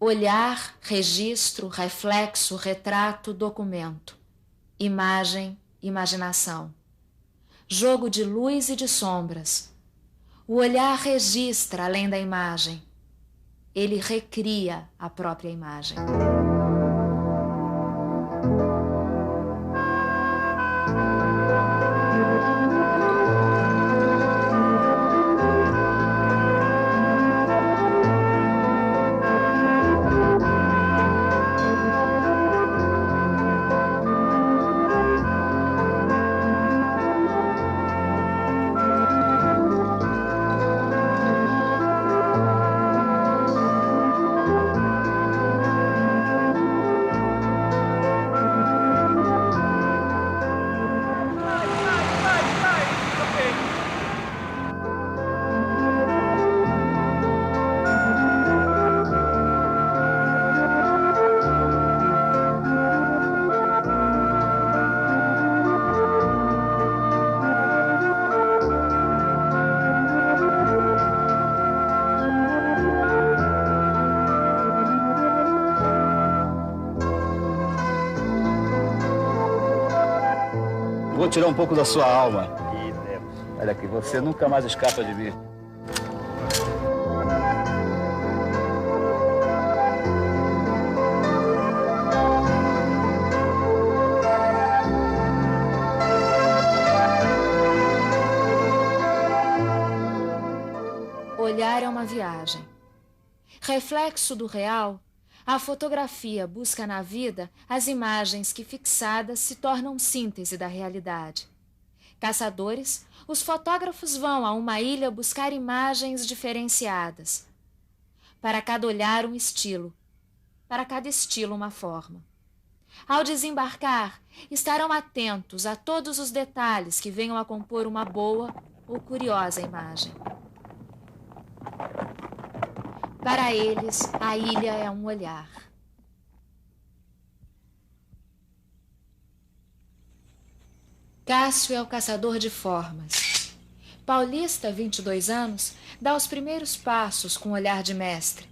Olhar, registro, reflexo, retrato, documento. Imagem, imaginação. Jogo de luz e de sombras. O olhar registra além da imagem. Ele recria a própria imagem. Vou tirar um pouco da sua alma. Olha aqui, você nunca mais escapa de mim. Olhar é uma viagem. Reflexo do real, a fotografia busca na vida as imagens que fixadas se tornam síntese da realidade. Caçadores, os fotógrafos vão a uma ilha buscar imagens diferenciadas. Para cada olhar um estilo, para cada estilo uma forma. Ao desembarcar, estarão atentos a todos os detalhes que venham a compor uma boa ou curiosa imagem. Para eles, a ilha é um olhar. Cássio é o caçador de formas. Paulista, 22 anos, dá os primeiros passos com olhar de mestre.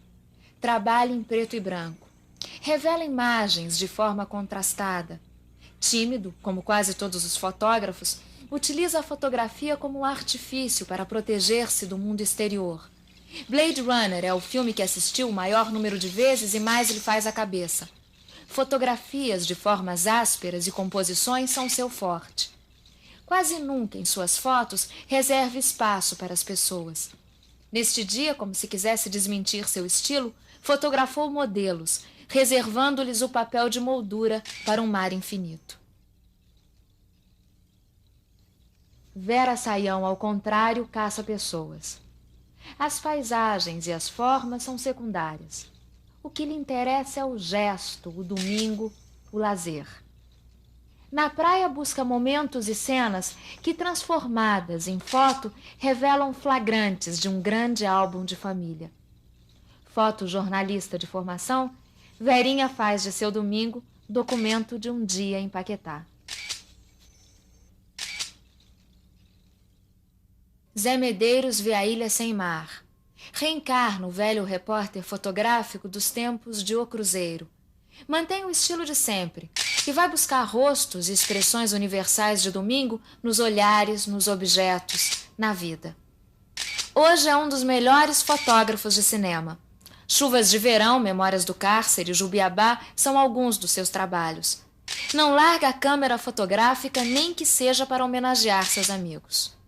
Trabalha em preto e branco. Revela imagens de forma contrastada. Tímido, como quase todos os fotógrafos, utiliza a fotografia como um artifício para proteger-se do mundo exterior. Blade Runner é o filme que assistiu o maior número de vezes e mais lhe faz a cabeça. Fotografias de formas ásperas e composições são seu forte. Quase nunca em suas fotos reserva espaço para as pessoas. Neste dia, como se quisesse desmentir seu estilo, fotografou modelos, reservando-lhes o papel de moldura para um mar infinito. Vera Saião, ao contrário, caça pessoas. As paisagens e as formas são secundárias. O que lhe interessa é o gesto, o domingo, o lazer. Na praia busca momentos e cenas que, transformadas em foto, revelam flagrantes de um grande álbum de família. Fotojornalista de formação, Verinha faz de seu domingo documento de um dia em Paquetá. Zé Medeiros vê a ilha sem mar. Reencarna o velho repórter fotográfico dos tempos de O Cruzeiro. Mantém o estilo de sempre e vai buscar rostos e expressões universais de domingo nos olhares, nos objetos, na vida. Hoje é um dos melhores fotógrafos de cinema. Chuvas de Verão, Memórias do Cárcere e Jubiabá são alguns dos seus trabalhos. Não larga a câmera fotográfica nem que seja para homenagear seus amigos.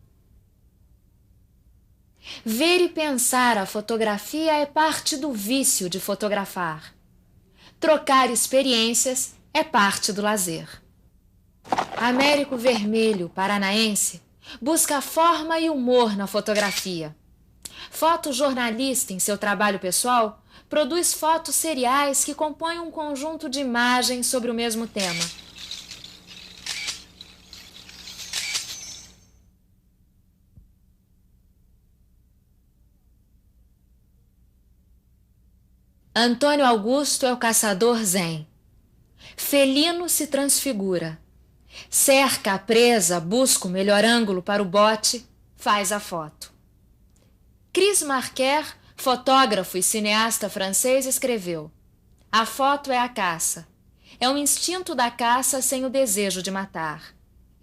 Ver e pensar a fotografia é parte do vício de fotografar. Trocar experiências é parte do lazer. Américo Vermelho, paranaense, busca forma e humor na fotografia. Fotojornalista em seu trabalho pessoal, produz fotos seriais que compõem um conjunto de imagens sobre o mesmo tema. Antônio Augusto é o caçador zen. Felino se transfigura. Cerca a presa, busca o melhor ângulo para o bote, faz a foto. Cris Marquer fotógrafo e cineasta francês, escreveu: a foto é a caça. É um instinto da caça sem o desejo de matar.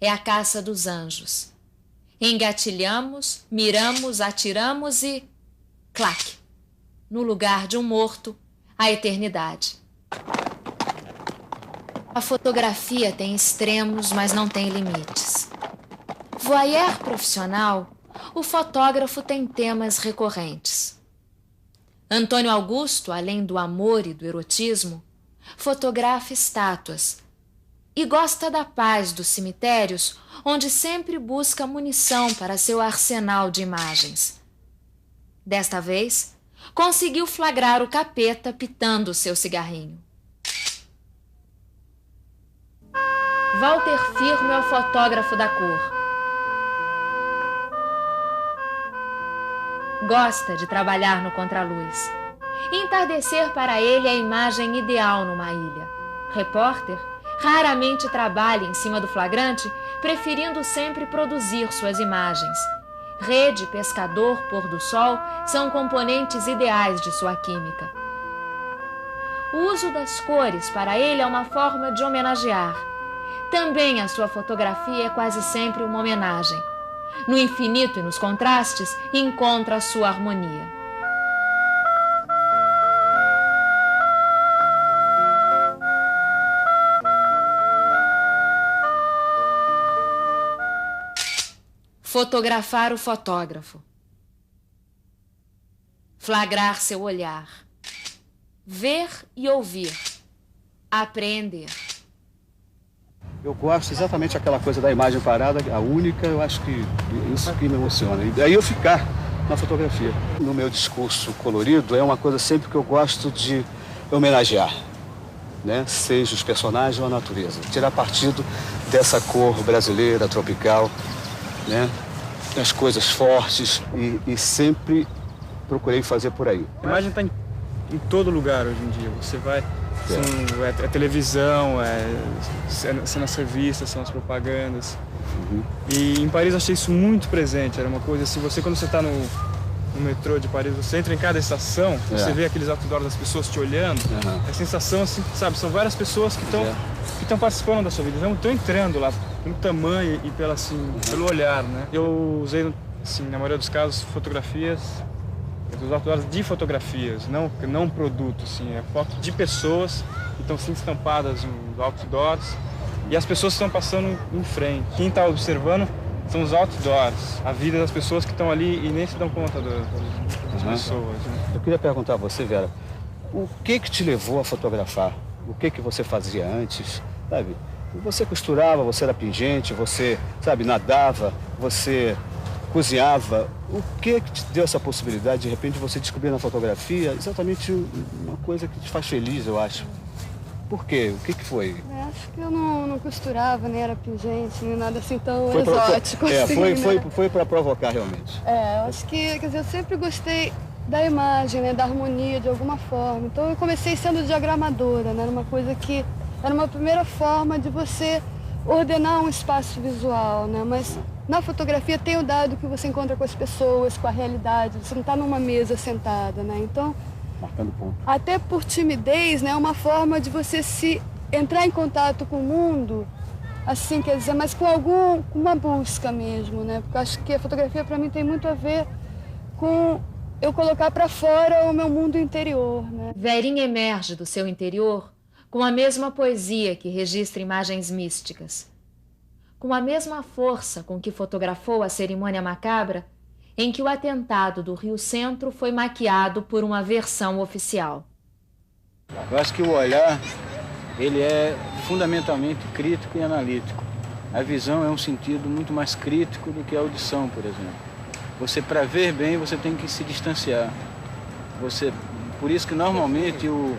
É a caça dos anjos. Engatilhamos, miramos, atiramos e... clac! No lugar de um morto, a eternidade. A fotografia tem extremos, mas não tem limites. Voyeur profissional, o fotógrafo tem temas recorrentes. Antônio Augusto, além do amor e do erotismo, fotografa estátuas e gosta da paz dos cemitérios, onde sempre busca munição para seu arsenal de imagens. Desta vez, conseguiu flagrar o capeta pitando seu cigarrinho. Walter Firmo é o fotógrafo da cor. Gosta de trabalhar no contraluz. Entardecer para ele é a imagem ideal numa ilha. Repórter raramente trabalha em cima do flagrante, preferindo sempre produzir suas imagens. Rede, pescador, pôr do sol são componentes ideais de sua química. O uso das cores para ele é uma forma de homenagear. Também a sua fotografia é quase sempre uma homenagem. No infinito e nos contrastes, encontra a sua harmonia. Fotografar o fotógrafo. Flagrar seu olhar. Ver e ouvir. Apreender. Eu gosto exatamente daquela coisa da imagem parada, a única, eu acho que isso que me emociona. E daí eu ficar na fotografia. No meu discurso colorido é uma coisa sempre que eu gosto de homenagear, né? Seja os personagens ou a natureza. Tirar partido dessa cor brasileira, tropical, né? As coisas fortes e sempre procurei fazer por aí. A imagem está em todo lugar hoje em dia. Você vai... É televisão, são as revistas, são as propagandas. Uhum. E em Paris eu achei isso muito presente. Era uma coisa assim, quando você está no metrô de Paris, você entra em cada estação, você vê aqueles outdoors das pessoas te olhando. A sensação assim, sabe, são várias pessoas que estão participando da sua vida, estão entrando lá pelo tamanho e pelo olhar, né? Eu usei, assim, na maioria dos casos, fotografias, os outdoors de fotografias, não produto, assim, é foto de pessoas que estão assim estampadas nos outdoors e as pessoas estão passando em frente. Quem está observando são os outdoors, a vida das pessoas que estão ali e nem se dão conta das pessoas. Né? Eu queria perguntar a você, Vera, o que te levou a fotografar? O que você fazia antes, sabe? Você costurava, você era pingente, você, sabe, nadava, você cozinhava. O que te deu essa possibilidade, de repente, você descobrir na fotografia exatamente uma coisa que te faz feliz, eu acho? Por quê? O que foi? Acho que eu não costurava, nem era pingente, nem nada assim tão exótico. Foi para provocar, realmente. Eu acho que, quer dizer, eu sempre gostei da imagem, né, da harmonia, de alguma forma. Então eu comecei sendo diagramadora, né, era uma coisa que era uma primeira forma de você ordenar um espaço visual, né, mas na fotografia tem o dado que você encontra com as pessoas, com a realidade, você não está numa mesa sentada, né, então... Marcando ponto. Até por timidez, né, é uma forma de você entrar em contato com o mundo, assim, quer dizer, mas com uma busca mesmo, né, porque eu acho que a fotografia para mim tem muito a ver com eu colocar para fora o meu mundo interior, né. Verinha emerge do seu interior com a mesma poesia que registra imagens místicas. Com a mesma força com que fotografou a cerimônia macabra em que o atentado do Rio Centro foi maquiado por uma versão oficial. Eu acho que o olhar, ele é fundamentalmente crítico e analítico. A visão é um sentido muito mais crítico do que a audição, por exemplo. Você, para ver bem, você tem que se distanciar. Por isso que normalmente o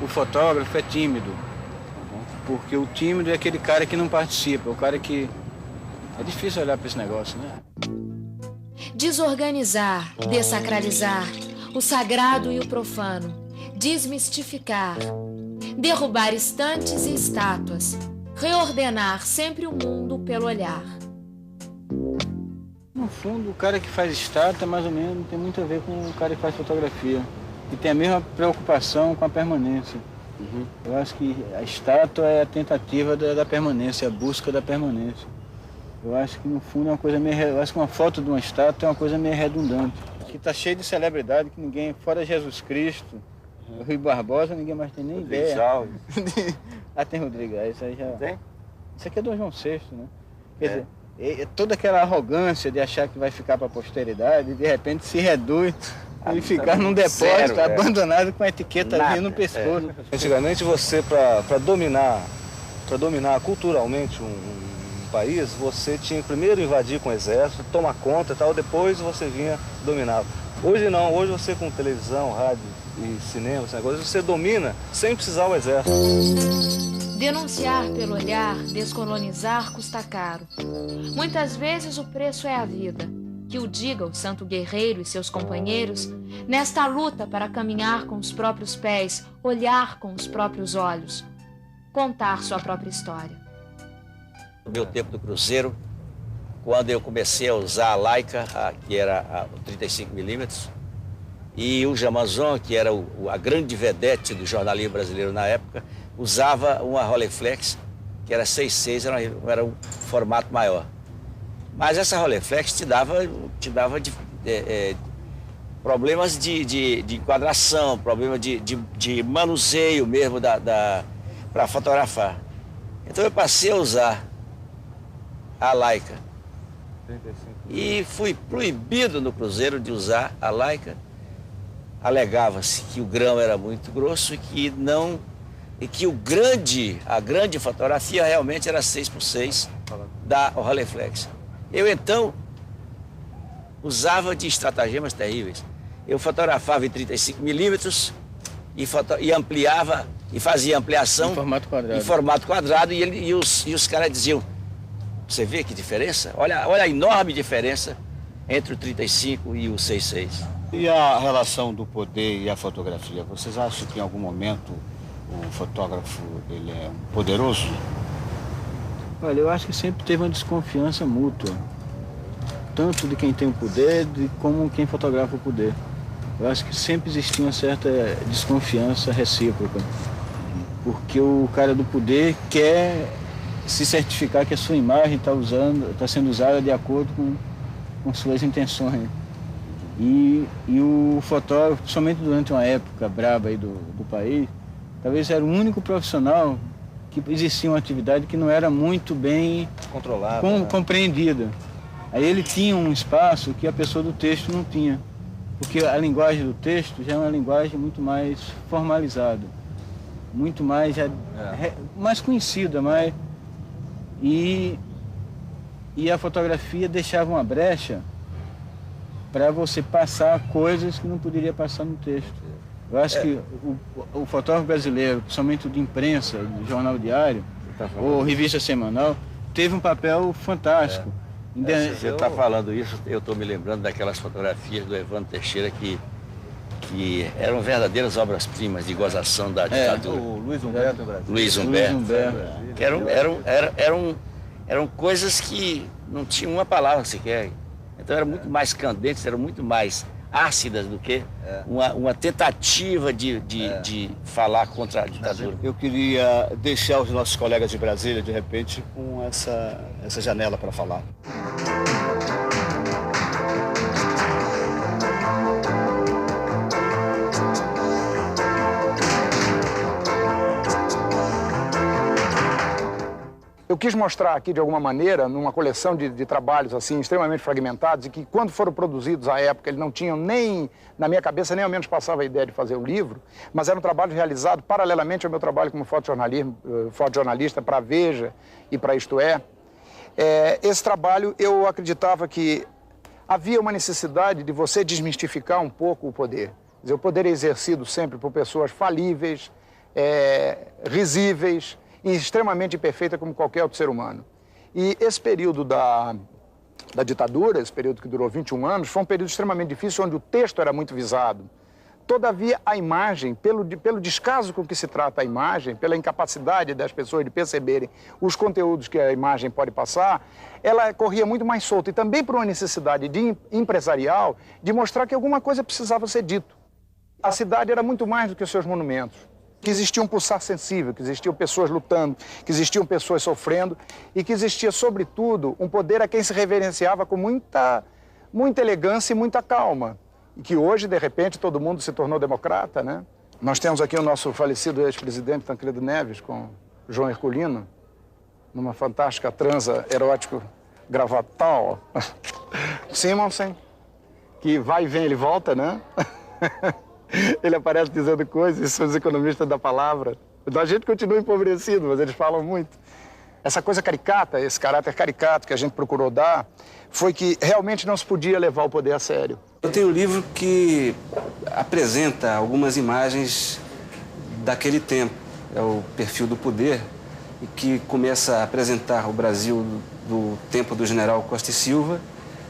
fotógrafo é tímido. Porque o tímido é aquele cara que não participa, o cara que... É difícil olhar para esse negócio, né? Desorganizar, dessacralizar o sagrado e o profano, desmistificar, derrubar estantes e estátuas, reordenar sempre o mundo pelo olhar. No fundo, o cara que faz estátua, mais ou menos, tem muito a ver com o cara que faz fotografia. E tem a mesma preocupação com a permanência. Uhum. Eu acho que a estátua é a tentativa da permanência, a busca da permanência. Eu acho que, no fundo, é uma coisa meio... Eu acho que uma foto de uma estátua é uma coisa meio redundante. Que está cheio de celebridade que ninguém, fora Jesus Cristo, o Rui Barbosa, ninguém mais tem nem ideia. Tem Rodrigo, isso aí já... Tem? Isso aqui é do João VI, né? Quer dizer, toda aquela arrogância de achar que vai ficar para a posteridade, de repente se reduz e ficar num depósito abandonado com a etiqueta ali no pescoço. Antigamente você, para dominar culturalmente um país, você tinha que primeiro invadir com o exército, tomar conta e tal, depois você vinha dominar. Hoje não, hoje você com televisão, rádio e cinema, esse negócio, você domina sem precisar o exército. Denunciar pelo olhar, descolonizar custa caro. Muitas vezes o preço é a vida. Que o diga o santo guerreiro e seus companheiros, nesta luta para caminhar com os próprios pés, olhar com os próprios olhos, contar sua própria história. No meu tempo do Cruzeiro, quando eu comecei a usar a Leica, que era o 35mm, e o Jamanzon, que era a grande vedete do jornalismo brasileiro na época, usava uma Rolleiflex, que era 6.6, era um formato maior. Mas essa Rolleiflex te dava problemas de enquadração, problema de manuseio mesmo para fotografar. Então eu passei a usar a Leica. 35. E fui proibido no Cruzeiro de usar a Leica. Alegava-se que o grão era muito grosso e que a grande fotografia realmente era 6x6 da Rolleiflex. Eu então usava de estratagemas terríveis. Eu fotografava em 35mm e ampliava e fazia ampliação em formato quadrado e os caras diziam: você vê que diferença? Olha a enorme diferença entre o 35 e o 6.6. E a relação do poder e a fotografia? Vocês acham que em algum momento o fotógrafo ele é poderoso? Olha, eu acho que sempre teve uma desconfiança mútua. Tanto de quem tem o poder, como quem fotografa o poder. Eu acho que sempre existia uma certa desconfiança recíproca. Porque o cara do poder quer se certificar que a sua imagem está sendo usada de acordo com suas intenções. E o fotógrafo, somente durante uma época braba aí do país, talvez era o único profissional que existia uma atividade que não era muito bem controlada, compreendida. Aí ele tinha um espaço que a pessoa do texto não tinha, porque a linguagem do texto já é uma linguagem muito mais formalizada, muito mais, mais conhecida, e a fotografia deixava uma brecha para você passar coisas que não poderia passar no texto. Eu acho que o fotógrafo brasileiro, principalmente o de imprensa, de jornal diário, ou revista semanal, teve um papel fantástico. Você está falando isso, eu estou me lembrando daquelas fotografias do Evandro Teixeira que eram verdadeiras obras-primas de gozação da ditadura. O Luiz Humberto Brasil. Luiz Humberto. Eram coisas que não tinham uma palavra sequer. Então eram muito mais candentes, eram muito mais ácidas do que uma tentativa de falar contra a ditadura. Eu queria deixar os nossos colegas de Brasília, de repente, com essa janela para falar. Eu quis mostrar aqui, de alguma maneira, numa coleção de trabalhos assim extremamente fragmentados e que, quando foram produzidos à época, eles não tinham nem, na minha cabeça, nem ao menos passava a ideia de fazer um livro, mas era um trabalho realizado paralelamente ao meu trabalho como fotojornalista para a Veja e para Isto É. Esse trabalho, eu acreditava que havia uma necessidade de você desmistificar um pouco o poder. Quer dizer, o poder é exercido sempre por pessoas falíveis, risíveis, e extremamente imperfeita como qualquer outro ser humano. E esse período da ditadura, esse período que durou 21 anos, foi um período extremamente difícil, onde o texto era muito visado. Todavia, a imagem, pelo descaso com que se trata a imagem, pela incapacidade das pessoas de perceberem os conteúdos que a imagem pode passar, ela corria muito mais solta. E também por uma necessidade empresarial de mostrar que alguma coisa precisava ser dito. A cidade era muito mais do que os seus monumentos. Que existia um pulsar sensível, que existiam pessoas lutando, que existiam pessoas sofrendo e que existia, sobretudo, um poder a quem se reverenciava com muita elegância e muita calma. E que hoje, de repente, todo mundo se tornou democrata, né? Nós temos aqui o nosso falecido ex-presidente Tancredo Neves com João Herculino, numa fantástica transa erótico-gravatal. Simonsen, que vai e vem, ele volta, né? Ele aparece dizendo coisas, e são os economistas da palavra. A gente continua empobrecido, mas eles falam muito. Essa coisa caricata, esse caráter caricato que a gente procurou dar, foi que realmente não se podia levar o poder a sério. Eu tenho um livro que apresenta algumas imagens daquele tempo. É o Perfil do Poder, e que começa a apresentar o Brasil do tempo do general Costa e Silva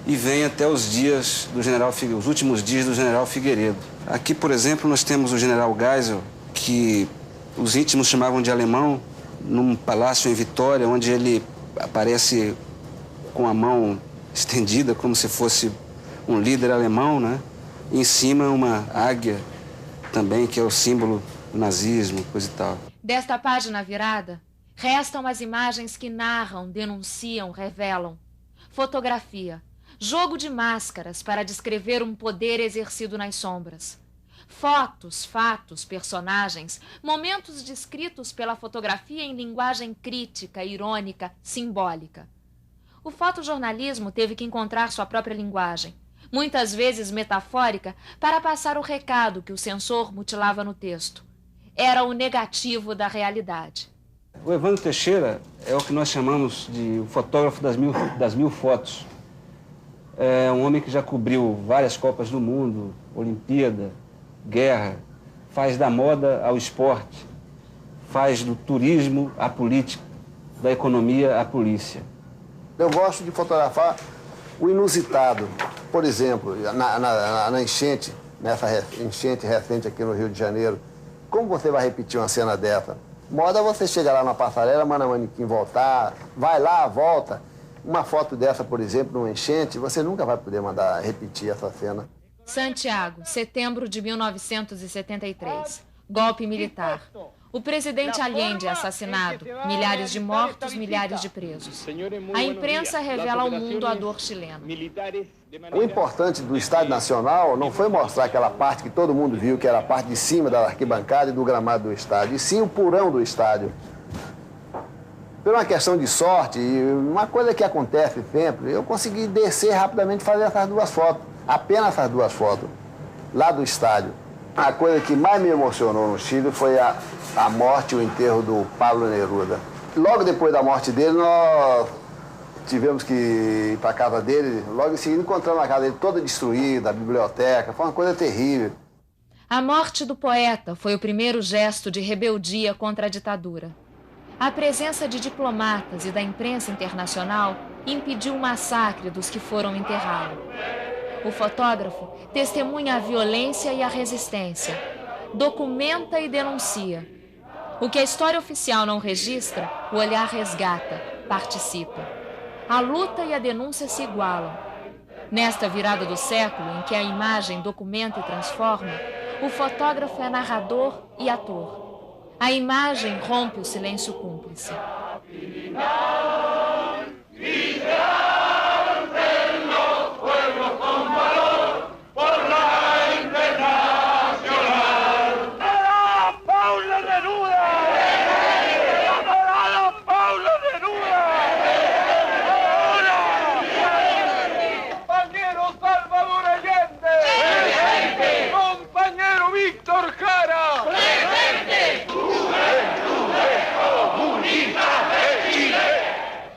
e vem até os dias do general os últimos dias do general Figueiredo. Aqui, por exemplo, nós temos o general Geisel, que os íntimos chamavam de alemão, num palácio em Vitória, onde ele aparece com a mão estendida, como se fosse um líder alemão, né? E em cima uma águia também, que é o símbolo do nazismo, coisa e tal. Desta página virada, restam as imagens que narram, denunciam, revelam. Fotografia. Jogo de máscaras para descrever um poder exercido nas sombras. Fotos, fatos, personagens, momentos descritos pela fotografia em linguagem crítica, irônica, simbólica. O fotojornalismo teve que encontrar sua própria linguagem, muitas vezes metafórica, para passar o recado que o censor mutilava no texto. Era o negativo da realidade. O Evandro Teixeira é o que nós chamamos de o fotógrafo das mil fotos. É um homem que já cobriu várias Copas do Mundo, Olimpíada, guerra, faz da moda ao esporte, faz do turismo à política, da economia à polícia. Eu gosto de fotografar o inusitado. Por exemplo, na enchente, nessa enchente recente aqui no Rio de Janeiro, como você vai repetir uma cena dessa? Moda você chega lá na passarela, manda o manequim voltar, vai lá, volta. Uma foto dessa, por exemplo, numa enchente, você nunca vai poder mandar repetir essa cena. Santiago, setembro de 1973. Golpe militar. O presidente Allende é assassinado. Milhares de mortos, milhares de presos. A imprensa revela ao mundo a dor chilena. O importante do Estádio Nacional não foi mostrar aquela parte que todo mundo viu, que era a parte de cima da arquibancada e do gramado do estádio, e sim o porão do estádio. Por uma questão de sorte, e uma coisa que acontece sempre, eu consegui descer rapidamente e fazer essas duas fotos. Apenas essas duas fotos, lá do estádio. A coisa que mais me emocionou no Chile foi a morte e o enterro do Pablo Neruda. Logo depois da morte dele, nós tivemos que ir para a casa dele. Logo em seguida, encontramos a casa dele toda destruída, a biblioteca. Foi uma coisa terrível. A morte do poeta foi o primeiro gesto de rebeldia contra a ditadura. A presença de diplomatas e da imprensa internacional impediu o massacre dos que foram enterrá-lo. O fotógrafo testemunha a violência e a resistência, documenta e denuncia. O que a história oficial não registra, o olhar resgata, participa. A luta e a denúncia se igualam. Nesta virada do século, em que a imagem documenta e transforma, o fotógrafo é narrador e ator. A imagem rompe o silêncio cúmplice.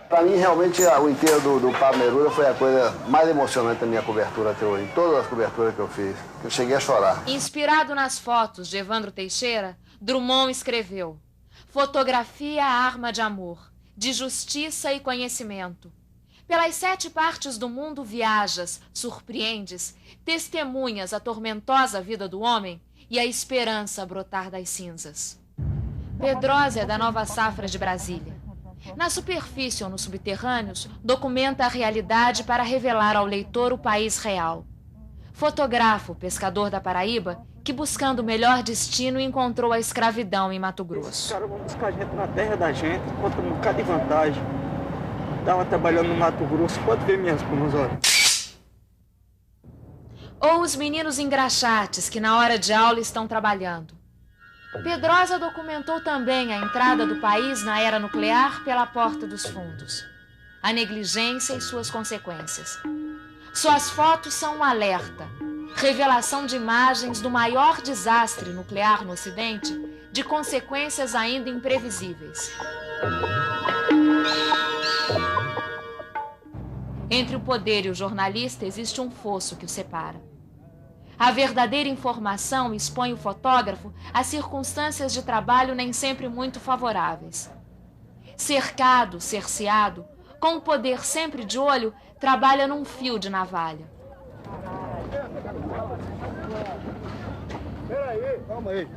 Para mim, realmente, o enterro do Pablo Neruda foi a coisa mais emocionante da minha cobertura até hoje. Em todas as coberturas que eu fiz, eu cheguei a chorar. Inspirado nas fotos de Evandro Teixeira, Drummond escreveu: fotografia arma de amor, de justiça e conhecimento. Pelas 7 partes do mundo viajas, surpreendes, testemunhas a tormentosa vida do homem e a esperança brotar das cinzas. Pedrosa é da Nova Safra de Brasília. Na superfície ou nos subterrâneos, documenta a realidade para revelar ao leitor o país real. Fotografa o pescador da Paraíba que, buscando o melhor destino, encontrou a escravidão em Mato Grosso. Os caras vão buscar a gente na terra da gente, enquanto um bocado de vantagem. Estava trabalhando no Mato Grosso, pode ver mesmo com meus olhos. Ou os meninos engraxates que na hora de aula estão trabalhando. Pedrosa documentou também a entrada do país na era nuclear pela porta dos fundos, a negligência e suas consequências. Suas fotos são um alerta, revelação de imagens do maior desastre nuclear no Ocidente, de consequências ainda imprevisíveis. Entre o poder e o jornalista existe um fosso que o separa. A verdadeira informação expõe o fotógrafo a circunstâncias de trabalho nem sempre muito favoráveis. Cercado, cerceado, com o poder sempre de olho, trabalha num fio de navalha. Peraí, calma aí.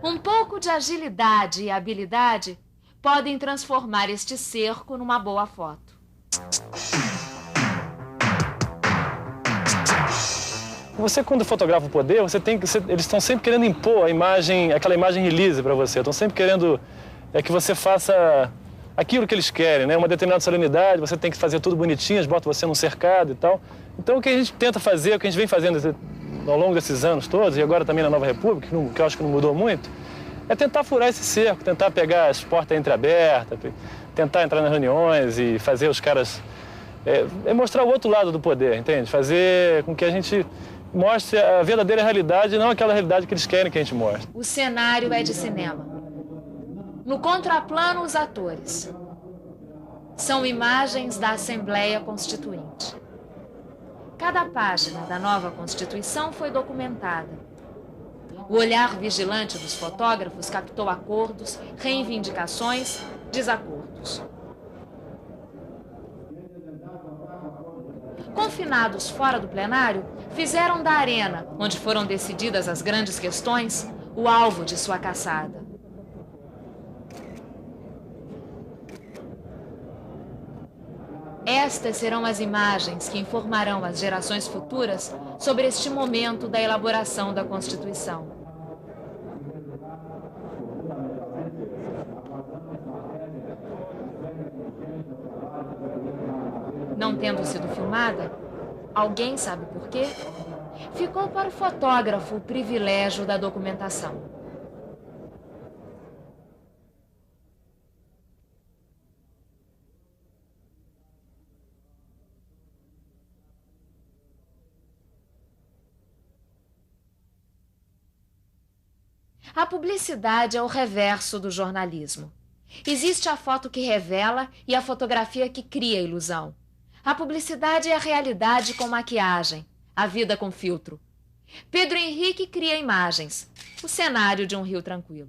Um pouco de agilidade e habilidade podem transformar este cerco numa boa foto. Você, quando fotografa o poder, eles estão sempre querendo impor a imagem, aquela imagem release para você. Estão sempre querendo que você faça aquilo que eles querem, né? Uma determinada solenidade, você tem que fazer tudo bonitinho, eles botam você num cercado e tal. Então, o que a gente tenta fazer, o que a gente vem fazendo ao longo desses anos todos, e agora também na Nova República, que eu acho que não mudou muito, é tentar furar esse cerco, tentar pegar as portas entreabertas, tentar entrar nas reuniões e fazer os caras... mostrar o outro lado do poder, entende? Fazer com que a gente mostre a verdadeira realidade, não aquela realidade que eles querem que a gente mostre. O cenário é de cinema. No contraplano, os atores. São imagens da Assembleia Constituinte. Cada página da nova Constituição foi documentada. O olhar vigilante dos fotógrafos captou acordos, reivindicações, desacordos. Confinados fora do plenário, fizeram da arena, onde foram decididas as grandes questões, o alvo de sua caçada. Estas serão as imagens que informarão as gerações futuras sobre este momento da elaboração da Constituição. Não tendo sido filmada, alguém sabe por quê? Ficou para o fotógrafo o privilégio da documentação. A publicidade é o reverso do jornalismo. Existe a foto que revela e a fotografia que cria ilusão. A publicidade é a realidade com maquiagem, a vida com filtro. Pedro Henrique cria imagens, o cenário de um rio tranquilo.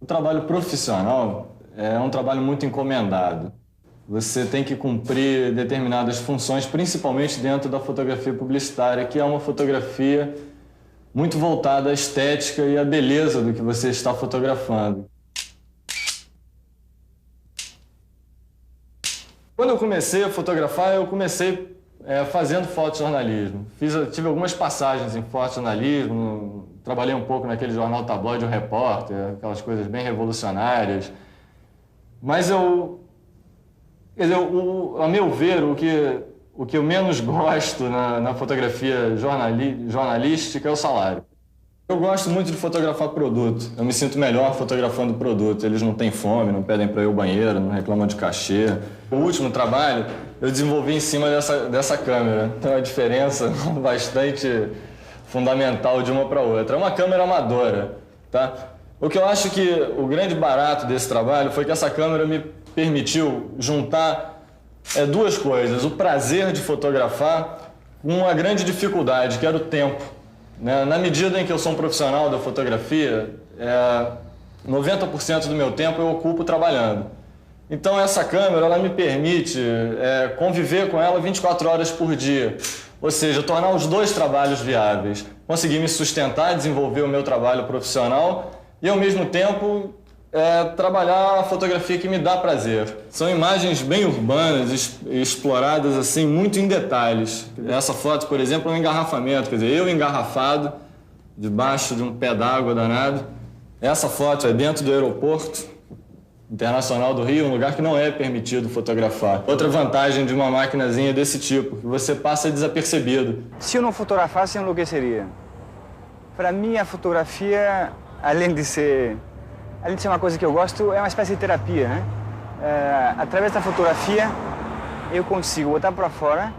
O trabalho profissional é um trabalho muito encomendado. Você tem que cumprir determinadas funções, principalmente dentro da fotografia publicitária, que é uma fotografia muito voltada à estética e à beleza do que você está fotografando. Quando eu comecei a fotografar, eu comecei fazendo fotojornalismo. Tive algumas passagens em fotojornalismo, trabalhei um pouco naquele jornal tabloide, o Repórter, aquelas coisas bem revolucionárias. Mas a meu ver, o que eu menos gosto na fotografia jornalística é o salário. Eu gosto muito de fotografar produto. Eu me sinto melhor fotografando produto. Eles não têm fome, não pedem para ir ao banheiro, não reclamam de cachê. O último trabalho eu desenvolvi em cima dessa câmera. Tem uma diferença bastante fundamental de uma para outra. É uma câmera amadora, tá? O que eu acho que o grande barato desse trabalho foi que essa câmera me permitiu juntar duas coisas. O prazer de fotografar com uma grande dificuldade, que era o tempo. Na medida em que eu sou um profissional da fotografia, 90% do meu tempo eu ocupo trabalhando. Então essa câmera ela me permite conviver com ela 24 horas por dia, ou seja, tornar os dois trabalhos viáveis, conseguir me sustentar, desenvolver o meu trabalho profissional e ao mesmo tempo trabalhar a fotografia que me dá prazer. São imagens bem urbanas, exploradas assim muito em detalhes. Essa foto, por exemplo, é um engarrafamento, quer dizer, eu engarrafado debaixo de um pé d'água danado. Essa foto é dentro do aeroporto Internacional do Rio, um lugar que não é permitido fotografar. Outra vantagem de uma maquinazinha desse tipo, que você passa desapercebido. Se eu não fotografasse, eu enlouqueceria. Para mim, a fotografia, além de ser uma coisa que eu gosto, é uma espécie de terapia, né? Através da fotografia, eu consigo botar para fora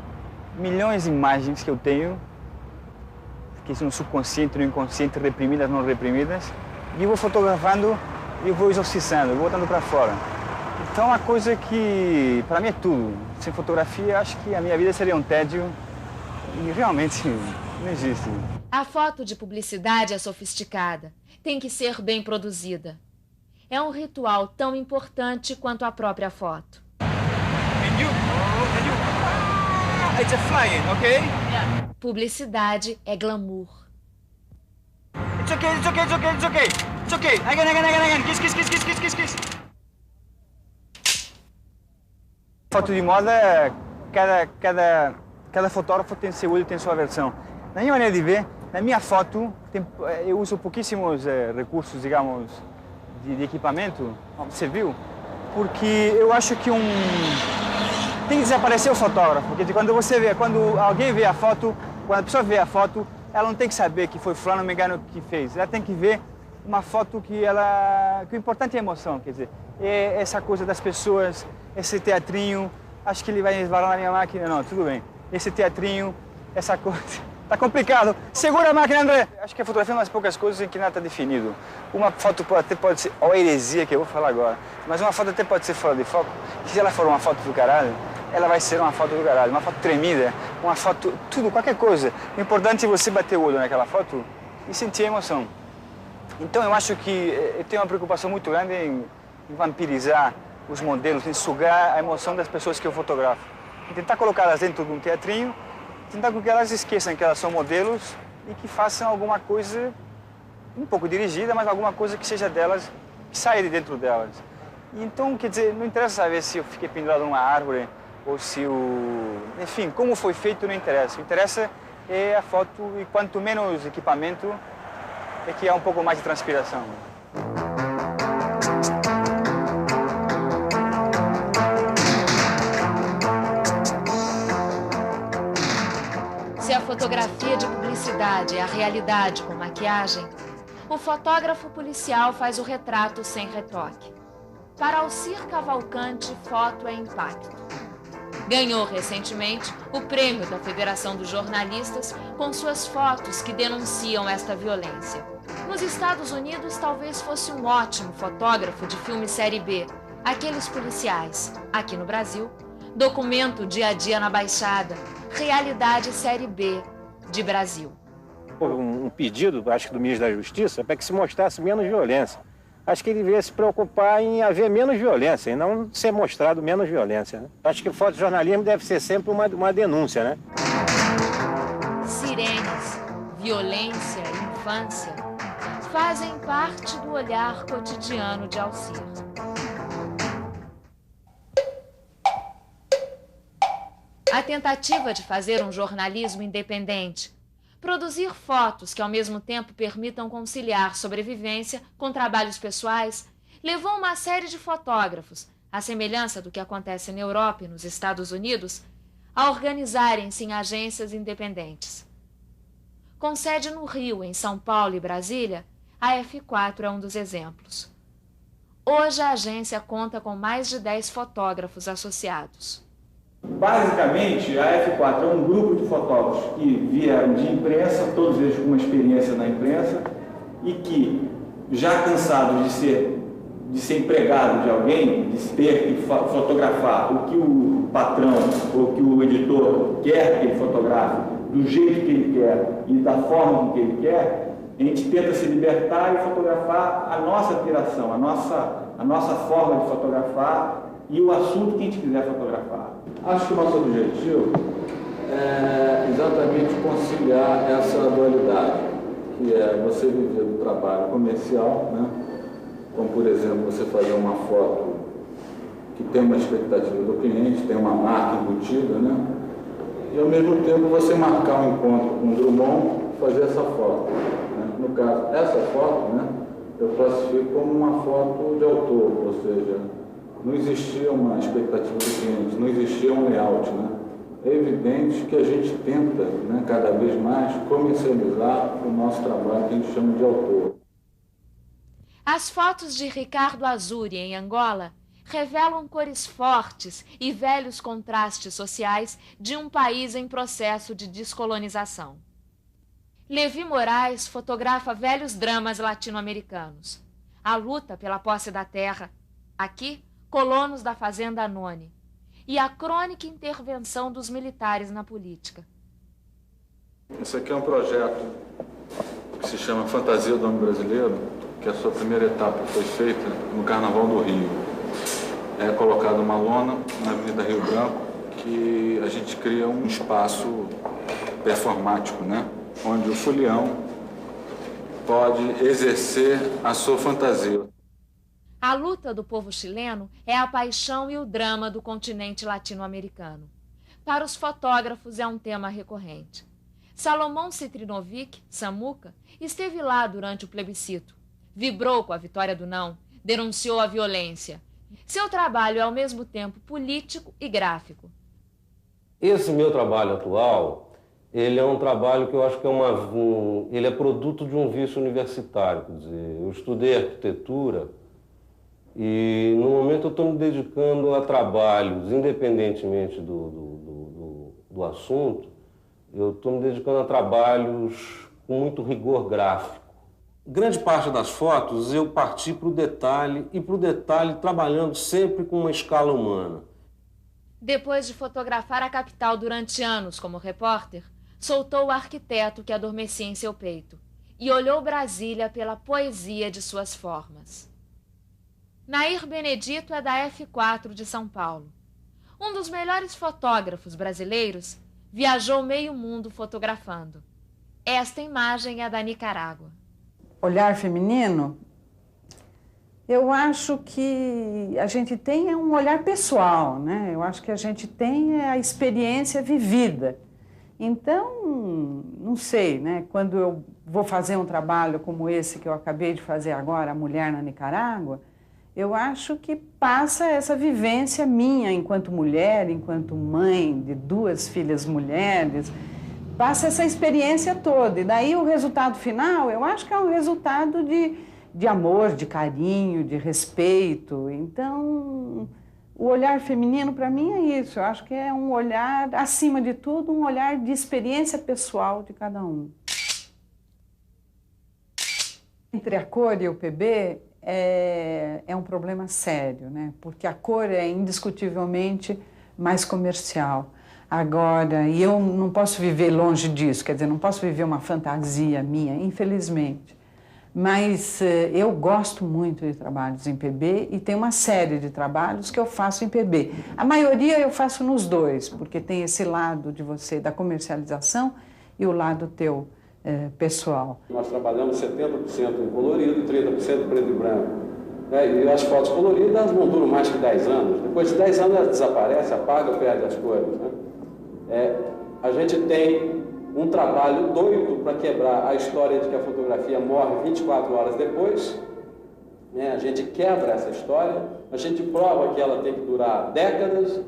milhões de imagens que eu tenho, que são no subconsciente, no inconsciente, reprimidas, não reprimidas, e eu vou fotografando e eu vou exorcizando, eu vou botando para fora. Então é uma coisa que, para mim, é tudo. Sem fotografia, acho que a minha vida seria um tédio e realmente não existe. A foto de publicidade é sofisticada, tem que ser bem produzida. É um ritual tão importante quanto a própria foto. It's a flying, okay? Publicidade é glamour. It's okay, it's okay, it's okay, it's okay. It's okay. Again. Kiss. Foto de moda, cada fotógrafo tem seu olho, tem sua versão. Na minha maneira de ver, na minha foto, eu uso pouquíssimos recursos, digamos, de equipamento, você viu? Porque eu acho que tem que desaparecer o fotógrafo. Porque quando alguém vê a foto, quando a pessoa vê a foto, ela não tem que saber que foi fulano, me engano, que fez. Ela tem que ver uma foto que o importante é a emoção, quer dizer, é essa coisa das pessoas, esse teatrinho, acho que ele vai esvarar na minha máquina, não, tudo bem. Esse teatrinho, essa coisa, tá complicado. Segura a máquina, André! Acho que a fotografia é uma das poucas coisas em que nada está definido. Uma foto até pode ser, olha a heresia que eu vou falar agora, mas uma foto até pode ser fora de foco, que se ela for uma foto do caralho, ela vai ser uma foto do caralho, uma foto tremida, uma foto, tudo, qualquer coisa. O importante é você bater o olho naquela foto e sentir a emoção. Então eu acho que eu tenho uma preocupação muito grande em vampirizar os modelos, em sugar a emoção das pessoas que eu fotografo. Em tentar colocá-las dentro de um teatrinho, tentar com que elas esqueçam que elas são modelos e que façam alguma coisa um pouco dirigida, mas alguma coisa que seja delas, que saia de dentro delas. E então, quer dizer, não interessa saber se eu fiquei pendurado numa árvore ou se enfim, como foi feito não interessa. O que interessa é a foto e quanto menos equipamento, é que há um pouco mais de transpiração. Se a fotografia de publicidade é a realidade com maquiagem, o fotógrafo policial faz o retrato sem retoque. Para Alcir Cavalcante, foto é impacto. Ganhou recentemente o prêmio da Federação dos Jornalistas com suas fotos que denunciam esta violência. Nos Estados Unidos, talvez fosse um ótimo fotógrafo de filme série B, aqueles policiais. Aqui no Brasil, documento dia a dia na Baixada, realidade série B de Brasil. Um pedido, acho que do ministro da Justiça, para que se mostrasse menos violência. Acho que ele devia se preocupar em haver menos violência e não ser mostrado menos violência, né? Acho que o fotojornalismo deve ser sempre uma denúncia, né? Sirenes, violência e infância fazem parte do olhar cotidiano de Alcir. A tentativa de fazer um jornalismo independente, produzir fotos que ao mesmo tempo permitam conciliar sobrevivência com trabalhos pessoais, levou uma série de fotógrafos, à semelhança do que acontece na Europa e nos Estados Unidos, a organizarem-se em agências independentes. Com sede no Rio, em São Paulo e Brasília, a F4 é um dos exemplos. Hoje a agência conta com mais de 10 fotógrafos associados. Basicamente, a F4 é um grupo de fotógrafos que vieram de imprensa, todos eles com uma experiência na imprensa, e que, já cansados de ser empregado de alguém, de ter que fotografar o que o patrão ou que o editor quer que ele fotografe, do jeito que ele quer e da forma que ele quer, a gente tenta se libertar e fotografar a nossa criação, a nossa forma de fotografar, e o assunto que a gente quiser fotografar. Acho que o nosso objetivo é exatamente conciliar essa dualidade, que é você viver do trabalho comercial, né? Como, por exemplo, você fazer uma foto que tem uma expectativa do cliente, tem uma marca embutida, né? E, ao mesmo tempo, você marcar um encontro com o Drummond e fazer essa foto. Né? No caso, essa foto, né, eu classifico como uma foto de autor, ou seja, não existia uma expectativa do cliente, não existia um layout, né? É evidente que a gente tenta, né, cada vez mais comercializar o nosso trabalho que a gente chama de autor. As fotos de Ricardo Azuri em Angola revelam cores fortes e velhos contrastes sociais de um país em processo de descolonização. Levi Moraes fotografa velhos dramas latino-americanos. A luta pela posse da terra, aqui, colonos da fazenda Anone, e a crônica intervenção dos militares na política. Esse aqui é um projeto que se chama Fantasia do Homem Brasileiro, que a sua primeira etapa foi feita no Carnaval do Rio. É colocada uma lona na Avenida Rio Branco, que a gente cria um espaço performático, né? Onde o folião pode exercer a sua fantasia. A luta do povo chileno é a paixão e o drama do continente latino-americano. Para os fotógrafos é um tema recorrente. Salomão Citrinovic, Samuca, esteve lá durante o plebiscito. Vibrou com a vitória do não, denunciou a violência. Seu trabalho é ao mesmo tempo político e gráfico. Esse meu trabalho atual, ele é um trabalho que eu acho que ele é produto de um vício universitário. Quer dizer, eu estudei arquitetura e no momento eu estou me dedicando a trabalhos, independentemente do assunto, eu estou me dedicando a trabalhos com muito rigor gráfico. Grande parte das fotos eu parti para o detalhe, e para o detalhe trabalhando sempre com uma escala humana. Depois de fotografar a capital durante anos como repórter, soltou o arquiteto que adormecia em seu peito e olhou Brasília pela poesia de suas formas. Nair Benedito é da F4 de São Paulo. Um dos melhores fotógrafos brasileiros, viajou meio mundo fotografando. Esta imagem é da Nicarágua. Olhar feminino, eu acho que a gente tem um olhar pessoal, né? Eu acho que a gente tem a experiência vivida. Então, não sei, né? Quando eu vou fazer um trabalho como esse que eu acabei de fazer agora, A Mulher na Nicarágua, eu acho que passa essa vivência minha enquanto mulher, enquanto mãe de 2 filhas mulheres, passa essa experiência toda. E daí o resultado final, eu acho que é um resultado de amor, de carinho, de respeito. Então, o olhar feminino para mim é isso. Eu acho que é um olhar, acima de tudo, um olhar de experiência pessoal de cada um. Entre a cor e o PB é um problema sério, né? Porque a cor é indiscutivelmente mais comercial. Agora, e eu não posso viver longe disso, quer dizer, não posso viver uma fantasia minha, infelizmente. Mas eu gosto muito de trabalhos em PB e tem uma série de trabalhos que eu faço em PB. A maioria eu faço nos dois, porque tem esse lado de você, da comercialização, e o lado teu pessoal. Nós trabalhamos 70% em colorido e 30% preto e branco. E as fotos coloridas não duram mais que 10 anos. Depois de 10 anos elas desaparecem, apagam, perdem as cores, né? A gente tem um trabalho doido para quebrar a história de que a fotografia morre 24 horas depois. A gente quebra essa história, a gente prova que ela tem que durar décadas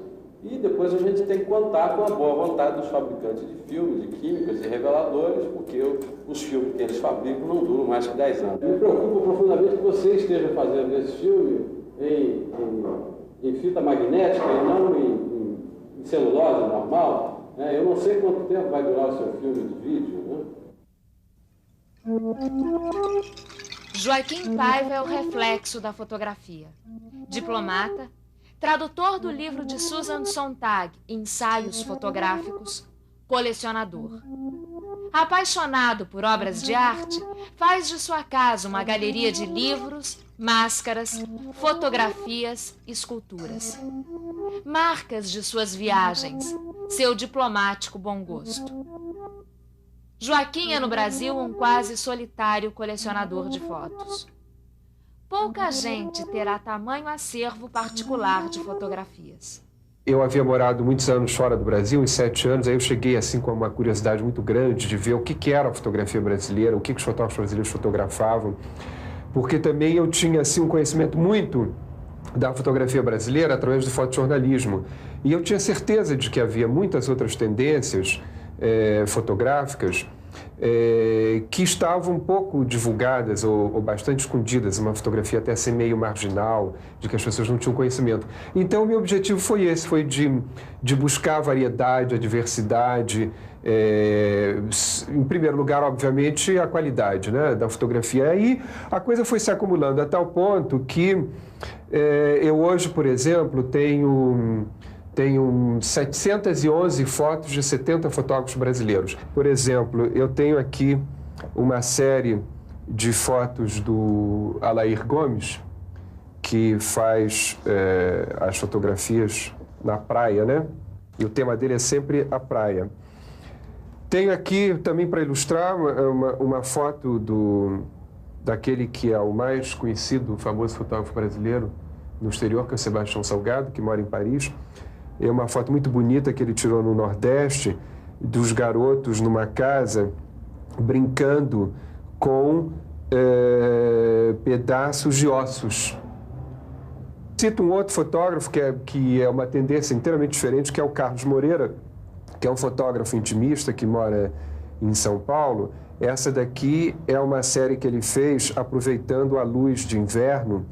e depois a gente tem que contar com a boa vontade dos fabricantes de filmes, de químicas e reveladores, porque os filmes que eles fabricam não duram mais que 10 anos. Me preocupa profundamente que você esteja fazendo esse filme em fita magnética e não em celulose normal. Eu não sei quanto tempo vai durar o seu filme de vídeo, né? Joaquim Paiva é o reflexo da fotografia. Diplomata, tradutor do livro de Susan Sontag, Ensaios Fotográficos, colecionador. Apaixonado por obras de arte, faz de sua casa uma galeria de livros, máscaras, fotografias, esculturas. Marcas de suas viagens, seu diplomático bom gosto. Joaquim é no Brasil um quase solitário colecionador de fotos. Pouca gente terá tamanho acervo particular de fotografias. Eu havia morado muitos anos fora do Brasil, uns 7 anos, aí eu cheguei assim com uma curiosidade muito grande de ver o que era a fotografia brasileira, o que os fotógrafos brasileiros fotografavam, porque também eu tinha assim um conhecimento muito da fotografia brasileira através do fotojornalismo. E eu tinha certeza de que havia muitas outras tendências fotográficas que estavam um pouco divulgadas ou bastante escondidas, uma fotografia até assim meio marginal, de que as pessoas não tinham conhecimento. Então, o meu objetivo foi esse, foi de buscar a variedade, a diversidade, em primeiro lugar, obviamente, a qualidade, né, da fotografia. Aí a coisa foi se acumulando a tal ponto que eu hoje, por exemplo, tenho 711 fotos de 70 fotógrafos brasileiros. Por exemplo, eu tenho aqui uma série de fotos do Alair Gomes, que faz as fotografias na praia, né? E o tema dele é sempre a praia. Tenho aqui também para ilustrar uma foto daquele que é o mais conhecido, famoso fotógrafo brasileiro no exterior, que é o Sebastião Salgado, que mora em Paris. É uma foto muito bonita que ele tirou no Nordeste, dos garotos numa casa brincando com pedaços de ossos. Cito um outro fotógrafo que é uma tendência inteiramente diferente, que é o Carlos Moreira, que é um fotógrafo intimista que mora em São Paulo. Essa daqui é uma série que ele fez aproveitando a luz de inverno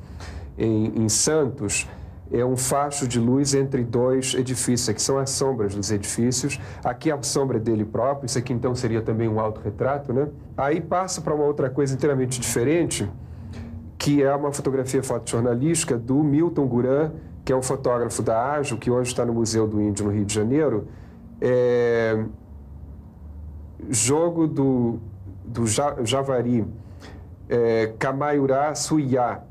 em Santos. É um facho de luz entre 2 edifícios, que são as sombras dos edifícios. Aqui a sombra dele próprio, isso aqui então seria também um autorretrato, né? Aí passa para uma outra coisa inteiramente diferente, que é uma fotografia fotojornalística do Milton Guran, que é um fotógrafo da AJO, que hoje está no Museu do Índio, no Rio de Janeiro. Jogo do Javari, Camaiurá, Suiá,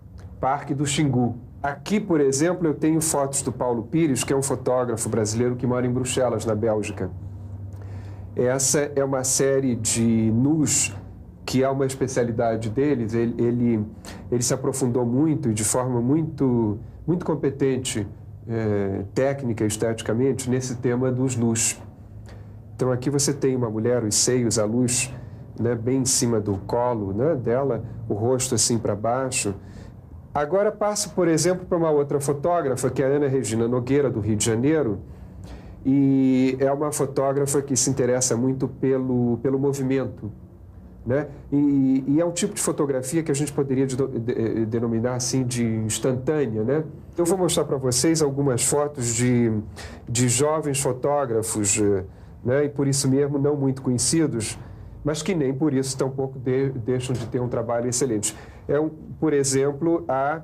Parque do Xingu. Aqui, por exemplo, eu tenho fotos do Paulo Pires, que é um fotógrafo brasileiro que mora em Bruxelas, na Bélgica. Essa é uma série de nus, que é uma especialidade deles. Ele se aprofundou muito e de forma muito competente, técnica e esteticamente, nesse tema dos nus. Então aqui você tem uma mulher, os seios, a luz, né, bem em cima do colo, né, dela, o rosto assim para baixo. Agora passo, por exemplo, para uma outra fotógrafa, que é a Ana Regina Nogueira, do Rio de Janeiro, e é uma fotógrafa que se interessa muito pelo movimento, né? E é um tipo de fotografia que a gente poderia denominar assim de instantânea, né? Eu vou mostrar para vocês algumas fotos de jovens fotógrafos, né? E por isso mesmo não muito conhecidos, mas que nem por isso tampouco deixam de ter um trabalho excelente. Por exemplo, a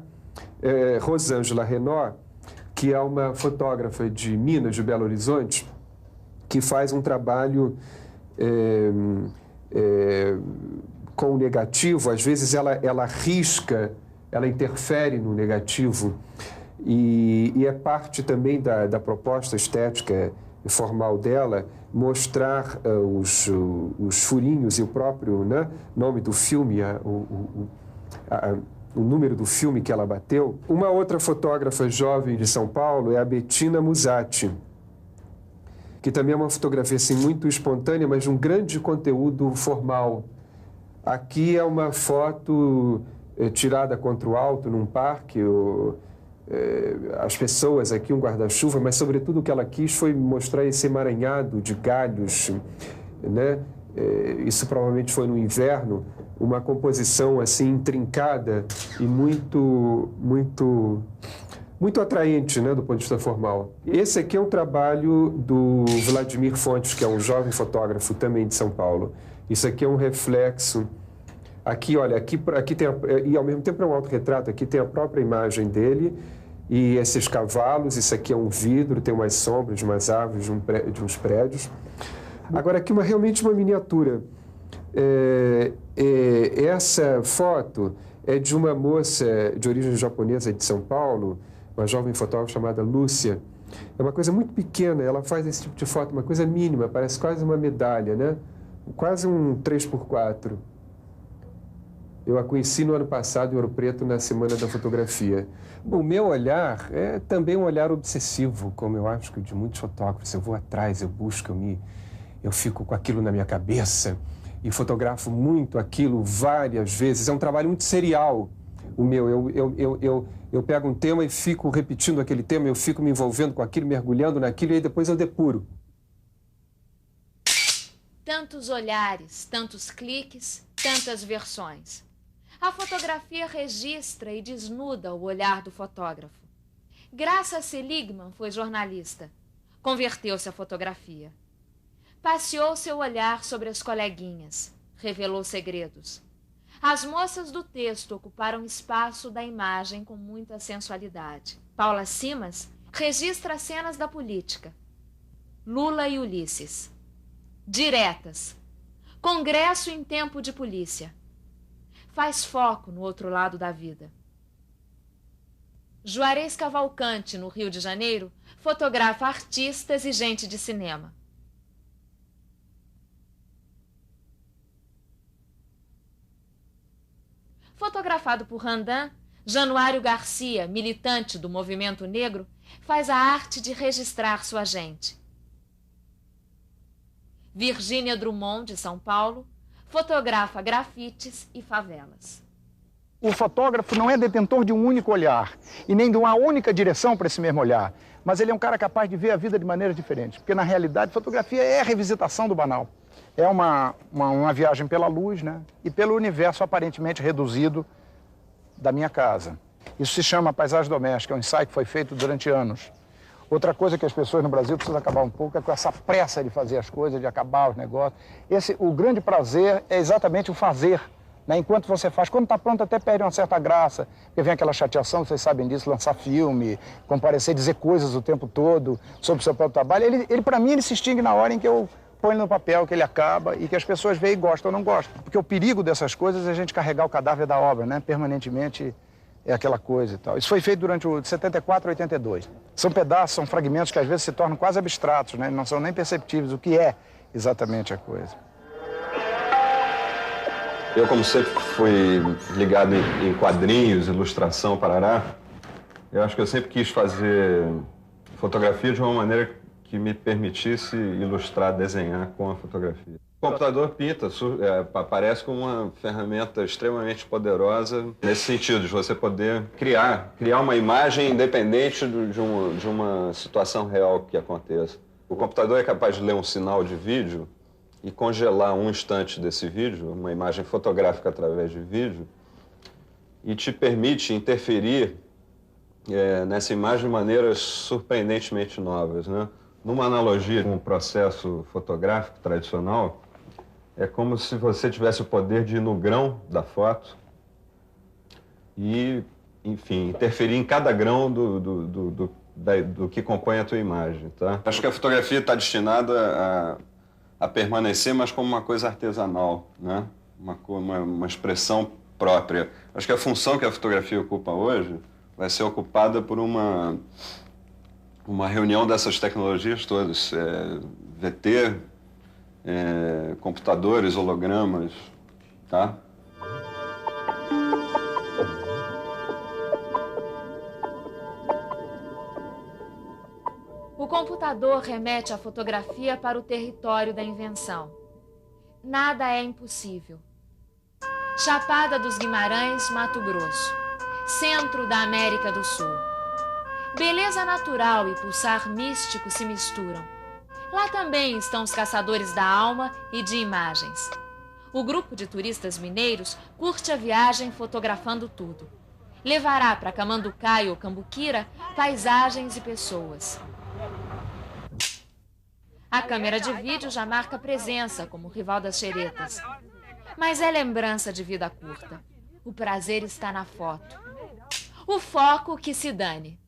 Rosângela Renaud, que é uma fotógrafa de Minas, de Belo Horizonte, que faz um trabalho com o negativo. Às vezes ela risca, ela interfere no negativo, e é parte também da proposta estética e formal dela mostrar os furinhos e o próprio, né, nome do filme, o número do filme que ela bateu. Uma outra fotógrafa jovem de São Paulo é a Bettina Musatti, que também é uma fotografia assim, muito espontânea, mas de um grande conteúdo formal. Aqui é uma foto tirada contra o alto, num parque, as pessoas aqui, um guarda-chuva, mas sobretudo o que ela quis foi mostrar esse emaranhado de galhos, né? Isso provavelmente foi no inverno, uma composição assim intrincada e muito atraente, né, do ponto de vista formal. Esse aqui é um trabalho do Vladimir Fontes, que é um jovem fotógrafo também de São Paulo. Isso aqui é um reflexo. Aqui, olha, aqui tem, e ao mesmo tempo é um autorretrato, aqui tem a própria imagem dele e esses cavalos. Isso aqui é um vidro, tem umas sombras de umas árvores, de uns prédios. Agora, aqui realmente uma miniatura. Essa foto é de uma moça de origem japonesa de São Paulo, uma jovem fotógrafa chamada Lúcia. É uma coisa muito pequena, ela faz esse tipo de foto, uma coisa mínima, parece quase uma medalha, né? Quase um 3x4. Eu a conheci no ano passado em Ouro Preto, na Semana da Fotografia. Bom, o meu olhar é também um olhar obsessivo, como eu acho que de muitos fotógrafos. Eu vou atrás, eu busco, eu fico com aquilo na minha cabeça e fotografo muito aquilo várias vezes. É um trabalho muito serial, o meu. Eu pego um tema e fico repetindo aquele tema, eu fico me envolvendo com aquilo, mergulhando naquilo e aí depois eu depuro. Tantos olhares, tantos cliques, tantas versões. A fotografia registra e desnuda o olhar do fotógrafo. Graça Seligman foi jornalista. Converteu-se à fotografia. Passeou seu olhar sobre as coleguinhas. Revelou segredos. As moças do texto ocuparam espaço da imagem com muita sensualidade. Paula Simas registra cenas da política. Lula e Ulisses. Diretas. Congresso em tempo de polícia. Faz foco no outro lado da vida. Juarez Cavalcante, no Rio de Janeiro, fotografa artistas e gente de cinema. Fotografado por Randan, Januário Garcia, militante do movimento negro, faz a arte de registrar sua gente. Virgínia Drummond, de São Paulo, fotografa grafites e favelas. O fotógrafo não é detentor de um único olhar e nem de uma única direção para esse mesmo olhar, mas ele é um cara capaz de ver a vida de maneira diferente, porque na realidade fotografia é a revisitação do banal. É uma viagem pela luz, né? E pelo universo aparentemente reduzido da minha casa. Isso se chama paisagem doméstica, é um ensaio que foi feito durante anos. Outra coisa que as pessoas no Brasil precisam acabar um pouco é com essa pressa de fazer as coisas, de acabar os negócios. O grande prazer é exatamente o fazer, né? Enquanto você faz. Quando está pronto até perde uma certa graça, porque vem aquela chateação, vocês sabem disso, lançar filme, comparecer, dizer coisas o tempo todo sobre o seu próprio trabalho. Ele para mim, ele se extingue na hora em que eu põe no papel, que ele acaba e que as pessoas veem e gostam ou não gostam. Porque o perigo dessas coisas é a gente carregar o cadáver da obra, né? Permanentemente é aquela coisa e tal. Isso foi feito durante o de 74 a 82. São pedaços, são fragmentos que às vezes se tornam quase abstratos, né? Não são nem perceptíveis o que é exatamente a coisa. Eu, como sempre fui ligado em quadrinhos, ilustração, parará, eu acho que eu sempre quis fazer fotografia de uma maneira que me permitisse ilustrar, desenhar com a fotografia. O computador pinta, aparece como uma ferramenta extremamente poderosa nesse sentido, de você poder criar uma imagem independente de uma situação real que aconteça. O computador é capaz de ler um sinal de vídeo e congelar um instante desse vídeo, uma imagem fotográfica através de vídeo, e te permite interferir nessa imagem de maneiras surpreendentemente novas, né? Numa analogia com o processo fotográfico tradicional, é como se você tivesse o poder de ir no grão da foto e, enfim, interferir em cada grão do que compõe a tua imagem, tá? Acho que a fotografia está destinada a permanecer, mas como uma coisa artesanal, né? Uma expressão própria. Acho que a função que a fotografia ocupa hoje vai ser ocupada por uma reunião dessas tecnologias todas, VT, computadores, hologramas, tá? O computador remete a fotografia para o território da invenção. Nada é impossível. Chapada dos Guimarães, Mato Grosso, centro da América do Sul. Beleza natural e pulsar místico se misturam. Lá também estão os caçadores da alma e de imagens. O grupo de turistas mineiros curte a viagem fotografando tudo. Levará para Camanducaia ou Cambuquira paisagens e pessoas. A câmera de vídeo já marca presença como rival das xeretas. Mas é lembrança de vida curta. O prazer está na foto. O foco que se dane.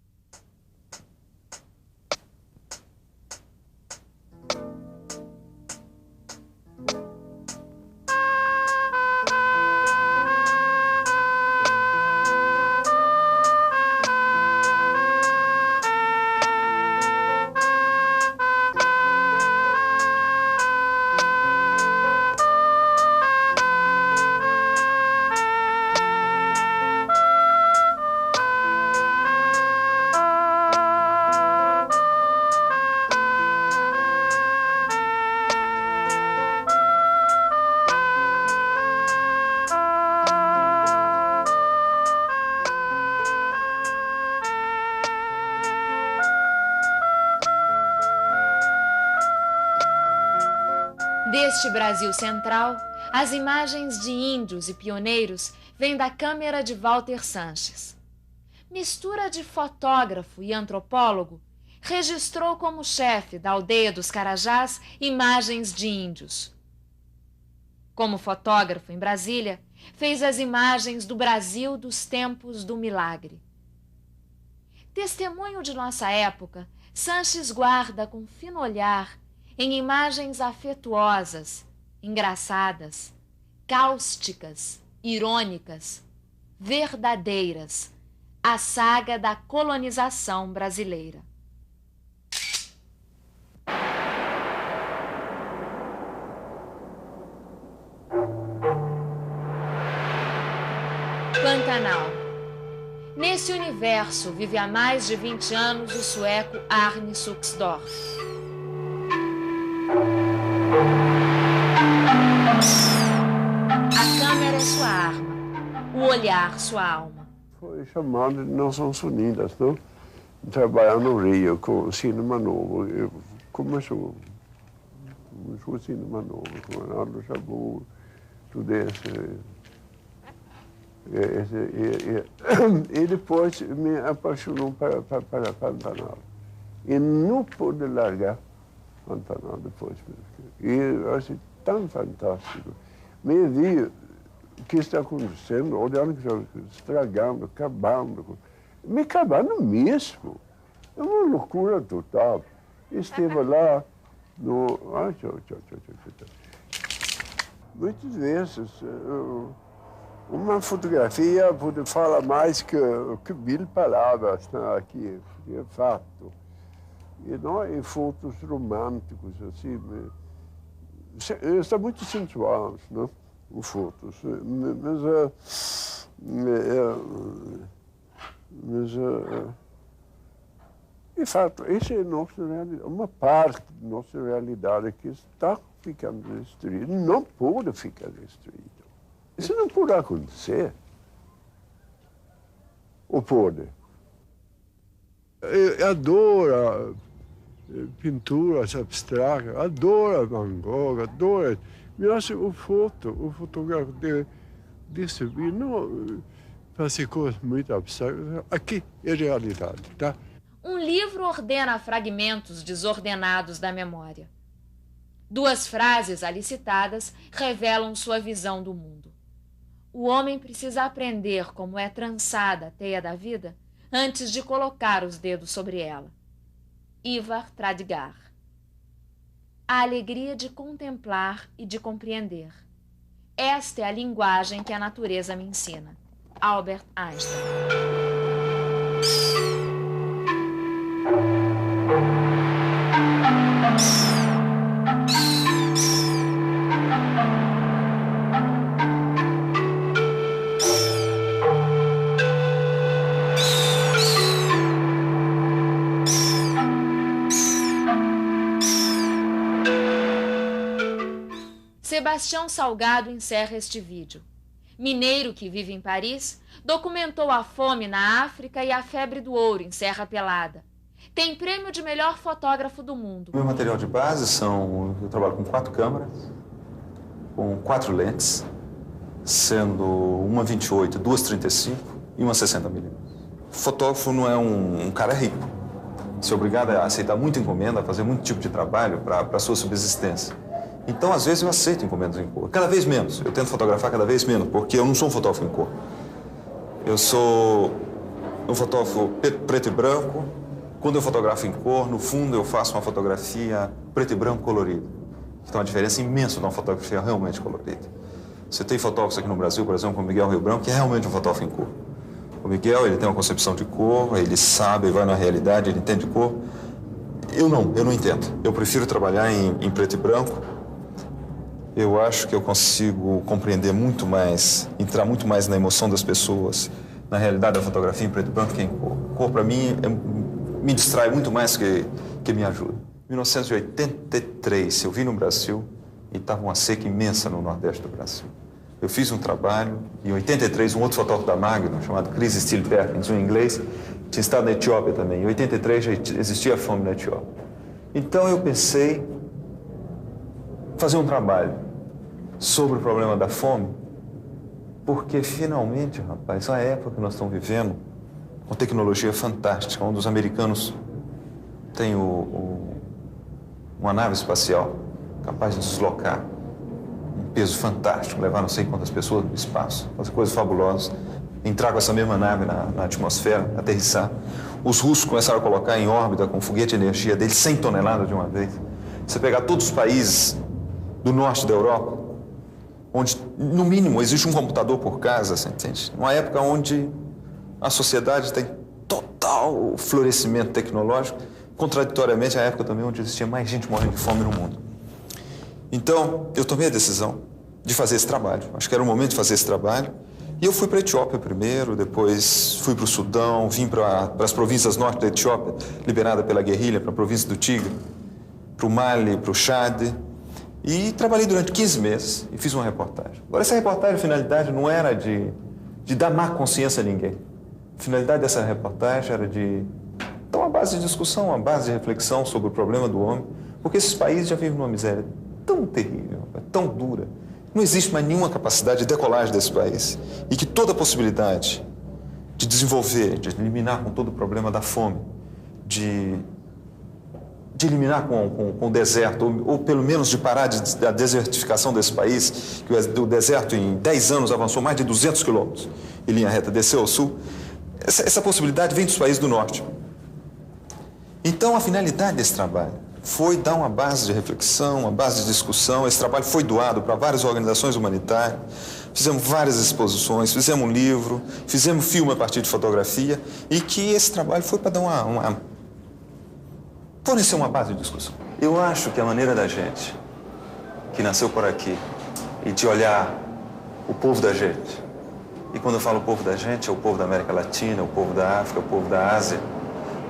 Deste Brasil central, as imagens de índios e pioneiros vêm da câmera de Walter Sanches. Mistura de fotógrafo e antropólogo, registrou como chefe da aldeia dos Carajás imagens de índios. Como fotógrafo em Brasília, fez as imagens do Brasil dos tempos do milagre. Testemunho de nossa época, Sanches guarda com fino olhar em imagens afetuosas, engraçadas, cáusticas, irônicas, verdadeiras, a saga da colonização brasileira. Pantanal. Nesse universo vive há mais de 20 anos o sueco Arne Suxdorf. A câmera é sua arma, o olhar sua alma. Foi chamado de Nações Unidas, não? Trabalhar no Rio com cinema novo. Começou o cinema novo, com Arnaldo Jabbour, tudo isso. E depois me apaixonou para Pantanal. E não pude largar Pantanal depois. E eu achei tão fantástico. Me vi o que está acontecendo, olhando que está estragando, acabando. Me acabando mesmo. É uma loucura total. Estive lá no... Muitas vezes... Uma fotografia pode falar mais que 1000 palavras, né, aqui, é fato. E não em fotos românticos, assim, está muito sensual, né, as fotos. De fato, essa é a nossa realidade, uma parte da nossa realidade que está ficando destruída, não pode ficar destruída. Isso não pode acontecer. Ou pode? Eu adoro pinturas abstratas, adoro Van Gogh, adoro... Mas acho o fotógrafo desse vídeo não fazer coisas muito abstratas. Aqui é realidade, tá? Um livro ordena fragmentos desordenados da memória. 2 frases ali citadas revelam sua visão do mundo. O homem precisa aprender como é trançada a teia da vida antes de colocar os dedos sobre ela. Ivar Tradgar. A alegria de contemplar e de compreender. Esta é a linguagem que a natureza me ensina. Albert Einstein. Sebastião Salgado encerra este vídeo. Mineiro que vive em Paris, documentou a fome na África e a febre do ouro em Serra Pelada. Tem prêmio de melhor fotógrafo do mundo. Meu material de base são... Eu trabalho com 4 câmeras, com 4 lentes, sendo uma 28, 2 35 e uma 60mm. O fotógrafo não é um cara rico. Você é obrigado a aceitar muita encomenda, a fazer muito tipo de trabalho para a sua subsistência. Então, às vezes, eu aceito encomendas em cor. Cada vez menos. Eu tento fotografar cada vez menos, porque eu não sou um fotógrafo em cor. Eu sou um fotógrafo preto e branco. Quando eu fotografo em cor, no fundo, eu faço uma fotografia preto e branco colorida. Então, uma diferença imensa de uma fotografia realmente colorida. Você tem fotógrafos aqui no Brasil, por exemplo, como Miguel Rio Branco, que é realmente um fotógrafo em cor. O Miguel, ele tem uma concepção de cor, ele sabe, vai na realidade, ele entende cor. Eu não entendo. Eu prefiro trabalhar em preto e branco. Eu acho que eu consigo compreender muito mais, entrar muito mais na emoção das pessoas, na realidade da fotografia em preto e branco que em cor. Cor, para mim, me distrai muito mais que me ajuda. Em 1983, eu vim no Brasil e estava uma seca imensa no Nordeste do Brasil. Eu fiz um trabalho, em 83, um outro fotógrafo da Magnum, chamado Chris Steele Perkins, um inglês, tinha estado na Etiópia também. Em 83 já existia fome na Etiópia. Então eu pensei, fazer um trabalho sobre o problema da fome, porque finalmente, rapaz, a época que nós estamos vivendo, com tecnologia fantástica, onde os americanos têm uma nave espacial capaz de deslocar um peso fantástico, levar não sei quantas pessoas no espaço, fazer coisas fabulosas, entrar com essa mesma nave na atmosfera, aterrissar. Os russos começaram a colocar em órbita com foguete de energia deles 100 toneladas de uma vez. Você pegar todos os países do norte da Europa, onde, no mínimo, existe um computador por casa, você entende? Uma época onde a sociedade tem total florescimento tecnológico, contraditoriamente à época também onde existia mais gente morrendo de fome no mundo. Então, eu tomei a decisão de fazer esse trabalho. Acho que era o momento de fazer esse trabalho. E eu fui para a Etiópia primeiro, depois fui para o Sudão, vim para as províncias norte da Etiópia, liberada pela guerrilha, para a província do Tigre, para o Mali, para o Chad. E trabalhei durante 15 meses e fiz uma reportagem. Agora, essa reportagem, a finalidade não era de dar má consciência a ninguém. A finalidade dessa reportagem era de dar uma base de discussão, uma base de reflexão sobre o problema do homem, porque esses países já vivem numa miséria tão terrível, tão dura. Não existe mais nenhuma capacidade de decolagem desse país. E que toda possibilidade de desenvolver, de eliminar com todo o problema da fome, de eliminar com o deserto, ou pelo menos de parar a desertificação desse país, que o deserto em 10 anos avançou mais de 200 quilômetros em linha reta, desceu ao sul, essa possibilidade vem dos países do norte. Então, a finalidade desse trabalho foi dar uma base de reflexão, uma base de discussão. Esse trabalho foi doado para várias organizações humanitárias, fizemos várias exposições, fizemos um livro, fizemos filme a partir de fotografia, e que esse trabalho foi para dar fornecer uma base de discussão. Eu acho que a maneira da gente, que nasceu por aqui, e de olhar o povo da gente, e quando eu falo o povo da gente, é o povo da América Latina, o povo da África, o povo da Ásia,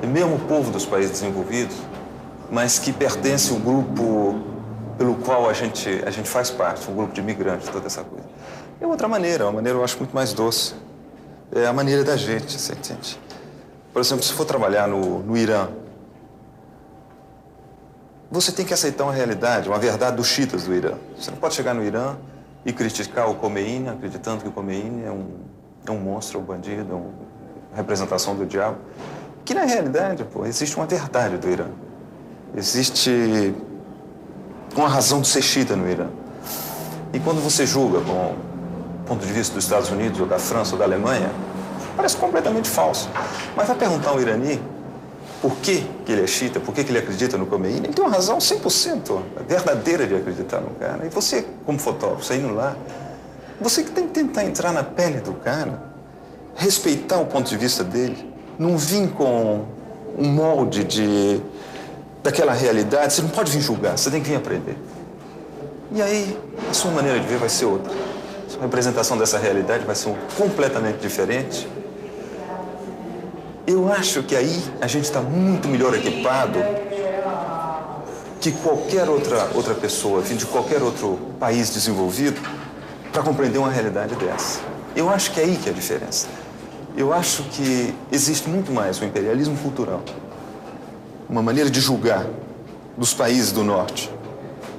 e mesmo o povo dos países desenvolvidos, mas que pertence ao grupo pelo qual a gente faz parte, um grupo de imigrantes, toda essa coisa. É outra maneira, uma maneira eu acho muito mais doce. É a maneira da gente, você entende? Por exemplo, se for trabalhar no Irã, você tem que aceitar uma realidade, uma verdade dos xiitas do Irã. Você não pode chegar no Irã e criticar o Khomeini, acreditando que o Khomeini é um monstro, um bandido, uma representação do diabo. Que, na realidade, existe uma verdade do Irã. Existe uma razão de ser xiita no Irã. E quando você julga com o ponto de vista dos Estados Unidos, ou da França, ou da Alemanha, parece completamente falso. Mas vai perguntar ao irani por que ele é xiita, por que ele acredita no Khomeini, ele tem uma razão 100% verdadeira de acreditar no cara. E você, como fotógrafo, saindo lá, você que tem que tentar entrar na pele do cara, respeitar o ponto de vista dele, não vir com um molde daquela realidade. Você não pode vir julgar, você tem que vir aprender. E aí, a sua maneira de ver vai ser outra. A sua representação dessa realidade vai ser completamente diferente. Eu acho que aí a gente está muito melhor equipado que qualquer outra pessoa, de qualquer outro país desenvolvido, para compreender uma realidade dessa. Eu acho que é aí que é a diferença. Eu acho que existe muito mais o imperialismo cultural, uma maneira de julgar dos países do norte,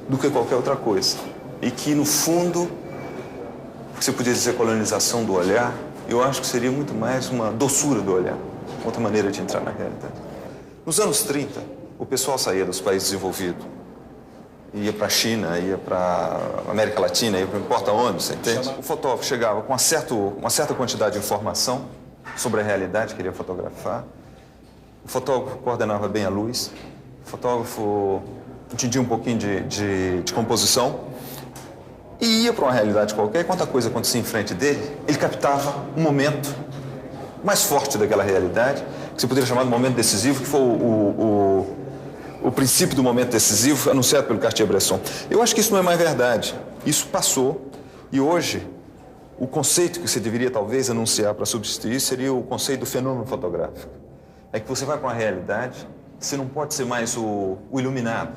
do que qualquer outra coisa. E que, no fundo, você podia dizer colonização do olhar, eu acho que seria muito mais uma doçura do olhar, outra maneira de entrar na realidade. Nos anos 30, o pessoal saía dos países desenvolvidos, ia para a China, ia para a América Latina, ia para não importa onde, você entende? O fotógrafo chegava com uma certa quantidade de informação sobre a realidade que ele ia fotografar. O fotógrafo coordenava bem a luz, o fotógrafo entendia um pouquinho de composição e ia para uma realidade qualquer. Quando a coisa acontecia em frente dele, ele captava um momento mais forte daquela realidade, que você poderia chamar de momento decisivo, que foi o princípio do momento decisivo anunciado pelo Cartier-Bresson. Eu acho que isso não é mais verdade. Isso passou e hoje o conceito que você deveria talvez anunciar para substituir seria o conceito do fenômeno fotográfico. É que você vai para uma realidade, você não pode ser mais o iluminado,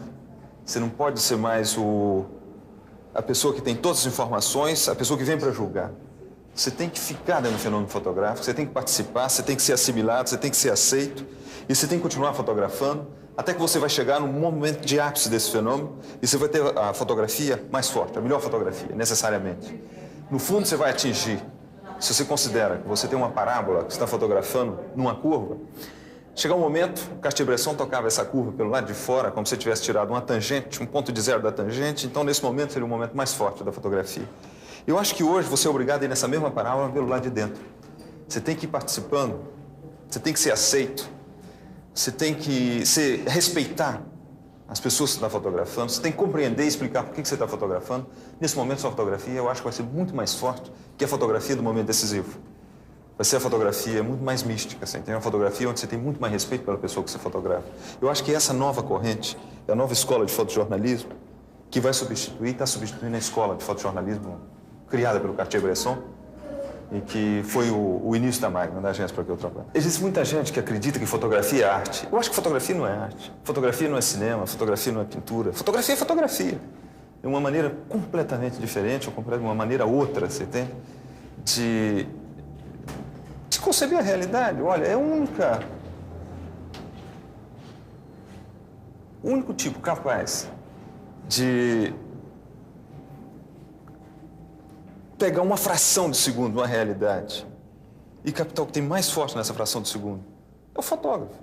você não pode ser mais a pessoa que tem todas as informações, a pessoa que vem para julgar. Você tem que ficar dentro do fenômeno fotográfico, você tem que participar, você tem que ser assimilado, você tem que ser aceito e você tem que continuar fotografando Até que você vai chegar num momento de ápice desse fenômeno e você vai ter a fotografia mais forte, a melhor fotografia, necessariamente. No fundo, você vai atingir, se você considera que você tem uma parábola que está fotografando numa curva, chega um momento, o Cartier-Bresson tocava essa curva pelo lado de fora, como se tivesse tirado uma tangente, um ponto de zero da tangente, então nesse momento seria o momento mais forte da fotografia. Eu acho que hoje você é obrigado a ir nessa mesma parábola pelo lado de dentro. Você tem que ir participando, você tem que ser aceito, você tem que respeitar as pessoas que você está fotografando, você tem que compreender e explicar por que você está fotografando. Nesse momento, sua fotografia, eu acho que vai ser muito mais forte que a fotografia do momento decisivo. Vai ser a fotografia muito mais mística, você entende? Uma fotografia onde você tem muito mais respeito pela pessoa que você fotografa. Eu acho que essa nova corrente, a nova escola de fotojornalismo, que vai substituir, está substituindo a escola de fotojornalismo criada pelo Cartier-Bresson, e que foi o início da Magna, da agência para que eu trabalho. Existe muita gente que acredita que fotografia é arte. Eu acho que fotografia não é arte. Fotografia não é cinema, fotografia não é pintura. Fotografia é fotografia. É uma maneira completamente diferente, ou uma maneira outra, você entende? De conceber a realidade. Olha, é o único tipo capaz de pegar uma fração de segundo, uma realidade, e captar o que tem mais forte nessa fração de segundo. É o fotógrafo.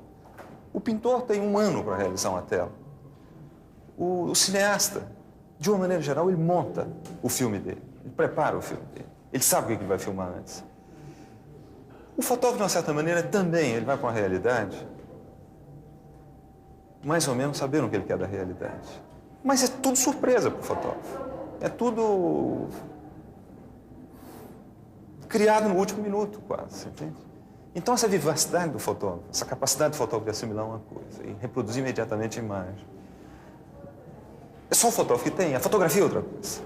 O pintor tem 1 ano para realizar uma tela. O cineasta, de uma maneira geral, ele monta o filme dele. Ele prepara o filme dele. Ele sabe o que ele vai filmar antes. O fotógrafo, de uma certa maneira, também, ele vai com a realidade, mais ou menos sabendo o que ele quer da realidade. Mas é tudo surpresa para o fotógrafo. É tudo criado no último minuto, quase, entende? Então, essa vivacidade do fotógrafo, essa capacidade do fotógrafo de assimilar uma coisa e reproduzir imediatamente a imagem, é só o fotógrafo que tem, a fotografia é outra coisa.